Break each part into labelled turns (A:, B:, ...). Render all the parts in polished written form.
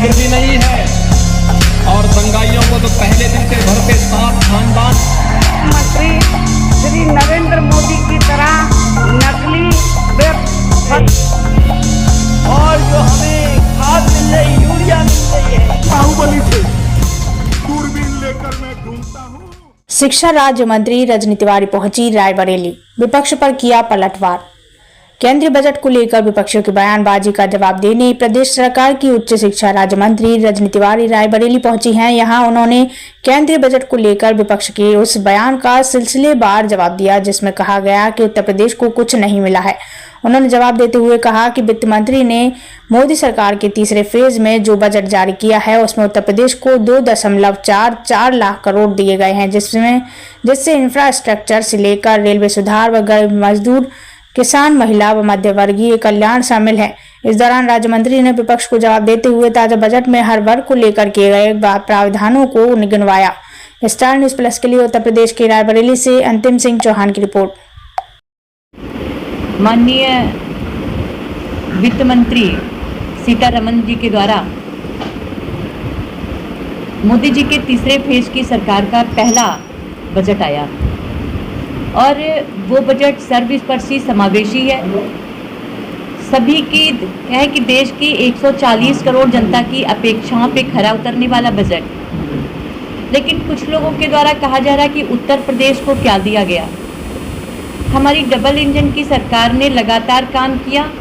A: गिरवी नहीं है और दंगाइयों को तो पहले दिन से भरते साथ खानदान।
B: मंत्री श्री नरेंद्र मोदी की तरह नकली
C: और जो हमें खाद मिल रही, यूरिया मिल रही है,
D: बाहुबली थे, दूरबीन लेकर मैं ढूंढता हूँ।
E: शिक्षा राज्य मंत्री रजनी तिवारी पहुंची रायबरेली, विपक्ष पर किया पलटवार। केंद्रीय बजट को लेकर विपक्षियों की बयानबाजी का जवाब देने प्रदेश सरकार की उच्च शिक्षा राज्य मंत्री रजनी तिवारी रायबरेली पहुंची हैं। यहां उन्होंने केंद्रीय बजट को लेकर विपक्ष के उस बयान का सिलसिलेवार जवाब दिया जिसमें कहा गया कि उत्तर प्रदेश को कुछ नहीं मिला है। उन्होंने जवाब देते हुए कहा कि वित्त मंत्री ने मोदी सरकार के तीसरे फेज में जो बजट जारी किया है उसमें उत्तर प्रदेश को 2.44 लाख करोड़ दिए गए हैं, जिससे इंफ्रास्ट्रक्चर से लेकर रेलवे सुधार व गरीब मजदूर, किसान, महिला व मध्य वर्गीय कल्याण शामिल है। इस दौरान राज्य मंत्री ने विपक्ष को जवाब देते हुए ताजा बजट में हर वर्ग को लेकर किए गए प्रावधानों को गिनवाया। स्टार न्यूज प्लस के लिए उत्तर प्रदेश के रायबरेली से अंतिम सिंह चौहान की रिपोर्ट।
F: माननीय वित्त मंत्री सीतारमण जी के द्वारा मोदी जी के तीसरे फेज की सरकार का पहला बजट आया और वो बजट सर्वस्पर्शी समावेशी है। सभी की है कि देश की 140 करोड़ जनता की अपेक्षाओं पे खरा उतरने वाला बजट। लेकिन कुछ लोगों के द्वारा कहा जा रहा है कि उत्तर प्रदेश को क्या दिया गया। हमारी डबल इंजन की सरकार ने लगातार काम किया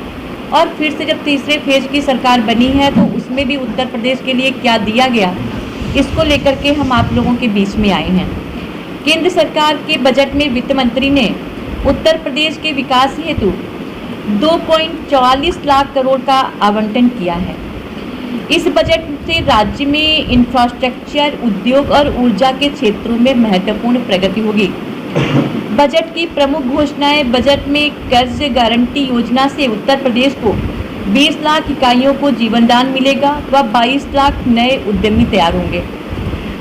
F: और फिर से जब तीसरे फेज की सरकार बनी है तो उसमें भी उत्तर प्रदेश के लिए क्या दिया गया, इसको लेकर के हम आप लोगों के बीच में आए हैं। केंद्र सरकार के बजट में वित्त मंत्री ने उत्तर प्रदेश के विकास हेतु 2.44 लाख करोड़ का आवंटन किया है। इस बजट से राज्य में इंफ्रास्ट्रक्चर, उद्योग और ऊर्जा के क्षेत्रों में महत्वपूर्ण प्रगति होगी। बजट की प्रमुख घोषणाएं, बजट में कर्ज गारंटी योजना से उत्तर प्रदेश को 20 लाख इकाइयों को जीवनदान मिलेगा व 22 लाख नए उद्यमी तैयार होंगे।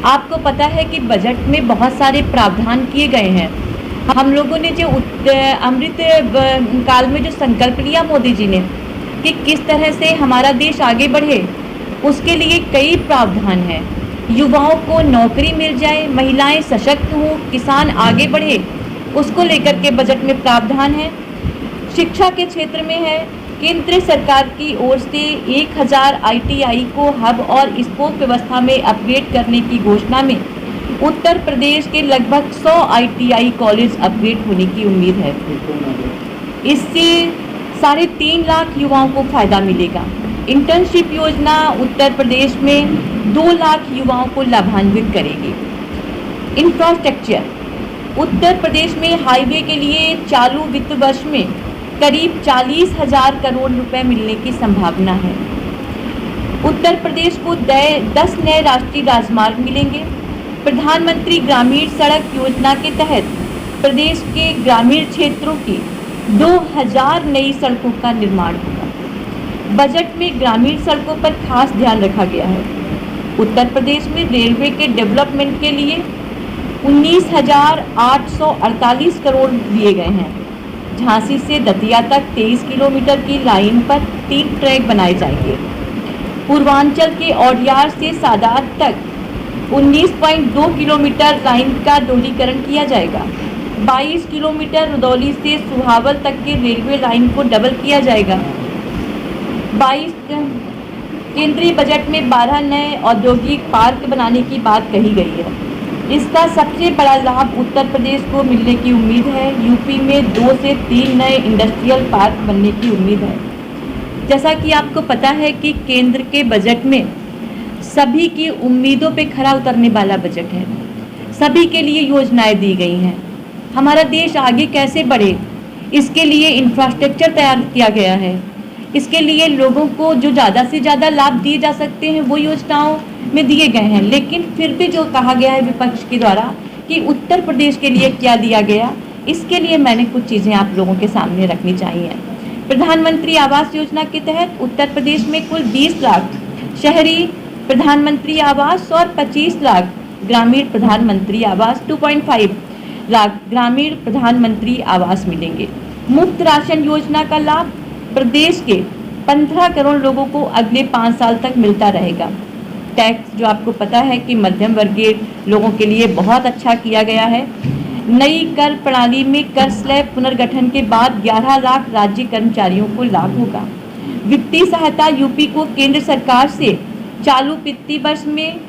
F: आपको पता है कि बजट में बहुत सारे प्रावधान किए गए हैं। हम लोगों ने जो अमृत काल में जो संकल्प लिया मोदी जी ने कि किस तरह से हमारा देश आगे बढ़े, उसके लिए कई प्रावधान हैं। युवाओं को नौकरी मिल जाए, महिलाएं सशक्त हों, किसान आगे बढ़े, उसको लेकर के बजट में प्रावधान है। शिक्षा के क्षेत्र में है, केंद्र सरकार की ओर से 1000 ITI को हब और स्पोक व्यवस्था में अपग्रेड करने की घोषणा में उत्तर प्रदेश के लगभग 100 ITI कॉलेज अपग्रेड होने की उम्मीद है। इससे 3.5 लाख युवाओं को फायदा मिलेगा। इंटर्नशिप योजना उत्तर प्रदेश में 2 लाख युवाओं को लाभान्वित करेगी। इंफ्रास्ट्रक्चर, उत्तर प्रदेश में हाईवे के लिए चालू वित्त वर्ष में करीब 40,000 करोड़ रुपए मिलने की संभावना है। उत्तर प्रदेश को 10 नए राष्ट्रीय राजमार्ग मिलेंगे। प्रधानमंत्री ग्रामीण सड़क योजना के तहत प्रदेश के ग्रामीण क्षेत्रों की 2000 नई सड़कों का निर्माण होगा। बजट में ग्रामीण सड़कों पर खास ध्यान रखा गया है। उत्तर प्रदेश में रेलवे के डेवलपमेंट के लिए 19,848 करोड़ दिए गए हैं। झांसी से दतिया तक 23 किलोमीटर की लाइन पर 3 ट्रैक बनाए जाएंगे। पूर्वांचल के औडियार से सादात तक 19.2 किलोमीटर लाइन का दोहरीकरण किया जाएगा। 22 किलोमीटर रुदौली से सुहावल तक के रेलवे लाइन को डबल किया जाएगा। केंद्रीय बजट में 12 नए औद्योगिक पार्क बनाने की बात कही गई है। इसका सबसे बड़ा लाभ उत्तर प्रदेश को मिलने की उम्मीद है। यूपी में 2 से 3 नए इंडस्ट्रियल पार्क बनने की उम्मीद है। जैसा कि आपको पता है कि केंद्र के बजट में सभी की उम्मीदों पे खरा उतरने वाला बजट है। सभी के लिए योजनाएं दी गई हैं। हमारा देश आगे कैसे बढ़े, इसके लिए इंफ्रास्ट्रक्चर तैयार किया गया है। इसके लिए लोगों को जो ज़्यादा से ज़्यादा लाभ दिए जा सकते हैं वो योजनाओं में दिए गए हैं। लेकिन फिर भी जो कहा गया है विपक्ष के द्वारा कि उत्तर प्रदेश के लिए क्या दिया गया, इसके लिए मैंने कुछ चीज़ें आप लोगों के सामने रखनी चाहिए। प्रधानमंत्री आवास योजना के तहत उत्तर प्रदेश में कुल 20 लाख शहरी प्रधानमंत्री आवास और 25 लाख ग्रामीण प्रधानमंत्री आवास, 2.5 लाख ग्रामीण प्रधानमंत्री आवास मिलेंगे। मुफ्त राशन योजना का लाभ प्रदेश के 15 करोड़ लोगों को अगले 5 साल तक मिलता रहेगा। टैक्स जो आपको पता है कि मध्यम वर्गीय लोगों के लिए बहुत अच्छा किया गया है। नई कर प्रणाली में कर स्लैब पुनर्गठन के बाद 11 लाख राज्य कर्मचारियों को लाभ होगा। वित्तीय सहायता यूपी को केंद्र सरकार से चालू वित्तीय वर्ष में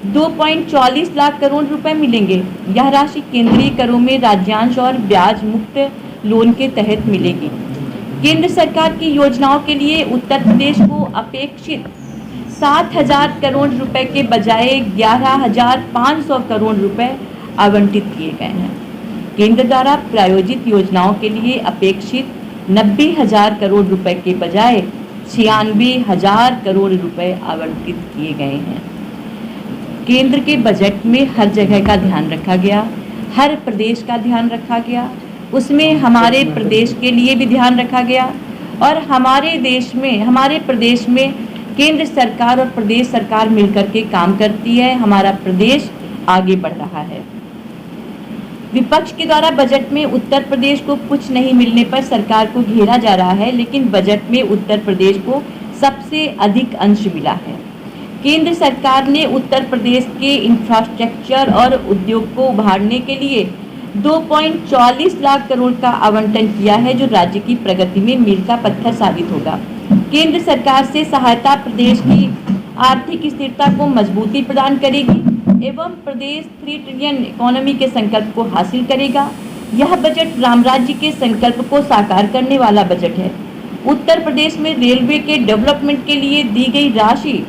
F: 2.44 लाख करोड़ रुपए मिलेंगे। यह राशि केंद्रीय करों में राज्यांश और ब्याज मुक्त लोन के तहत मिलेगी। केंद्र सरकार की योजनाओं के लिए उत्तर प्रदेश को अपेक्षित 7,000 करोड़ रुपए के बजाय 11,500 करोड़ रुपए आवंटित किए गए हैं। केंद्र द्वारा प्रायोजित योजनाओं के लिए अपेक्षित 90,000 करोड़ रुपए के बजाय 96,000 करोड़ रुपए आवंटित किए गए हैं। केंद्र के बजट में हर जगह का ध्यान रखा गया, हर प्रदेश का ध्यान रखा गया, उसमें हमारे प्रदेश के लिए भी ध्यान रखा गया और हमारे प्रदेश में केंद्र सरकार और प्रदेश सरकार मिलकर के काम करती है। हमारा प्रदेश आगे बढ़ रहा है। विपक्ष के द्वारा बजट में उत्तर प्रदेश को कुछ नहीं मिलने पर सरकार को घेरा जा रहा है, लेकिन बजट में उत्तर प्रदेश को सबसे अधिक अंश मिला है। केंद्र सरकार ने उत्तर प्रदेश के इंफ्रास्ट्रक्चर और उद्योग को उभारने के लिए 2.44 लाख करोड़ का आवंटन किया है, जो राज्य की प्रगति में मील का पत्थर साबित होगा। केंद्र सरकार से सहायता प्रदेश की आर्थिक स्थिरता को मजबूती प्रदान करेगी एवं प्रदेश 3 ट्रिलियन इकोनॉमी के संकल्प को हासिल करेगा। यह बजट राम राज्य के संकल्प को साकार करने वाला बजट है। उत्तर प्रदेश में रेलवे के डेवलपमेंट के लिए दी गई राशि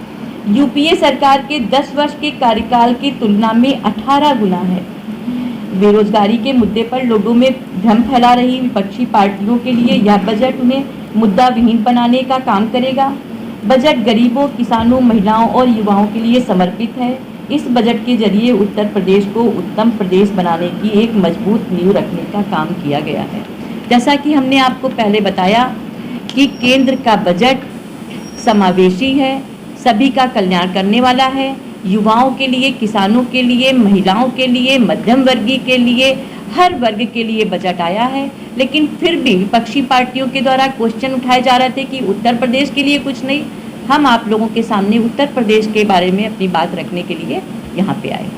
F: यूपीए सरकार के 10 वर्ष के कार्यकाल की तुलना में 18 गुना है। बेरोजगारी के मुद्दे पर लोगों में भ्रम फैला रही विपक्षी पार्टियों के लिए यह बजट उन्हें मुद्दा विहीन बनाने का काम करेगा। बजट गरीबों, किसानों, महिलाओं और युवाओं के लिए समर्पित है। इस बजट के जरिए उत्तर प्रदेश को उत्तम प्रदेश बनाने की एक मजबूत नींव रखने का काम किया गया है। जैसा कि हमने आपको पहले बताया कि केंद्र का बजट समावेशी है, सभी का कल्याण करने वाला है। युवाओं के लिए, किसानों के लिए, महिलाओं के लिए, मध्यम वर्गीय के लिए, हर वर्ग के लिए बजट आया है। लेकिन फिर भी विपक्षी पार्टियों के द्वारा क्वेश्चन उठाए जा रहे थे कि उत्तर प्रदेश के लिए कुछ नहीं। हम आप लोगों के सामने उत्तर प्रदेश के बारे में अपनी बात रखने के लिए यहाँ पे आए।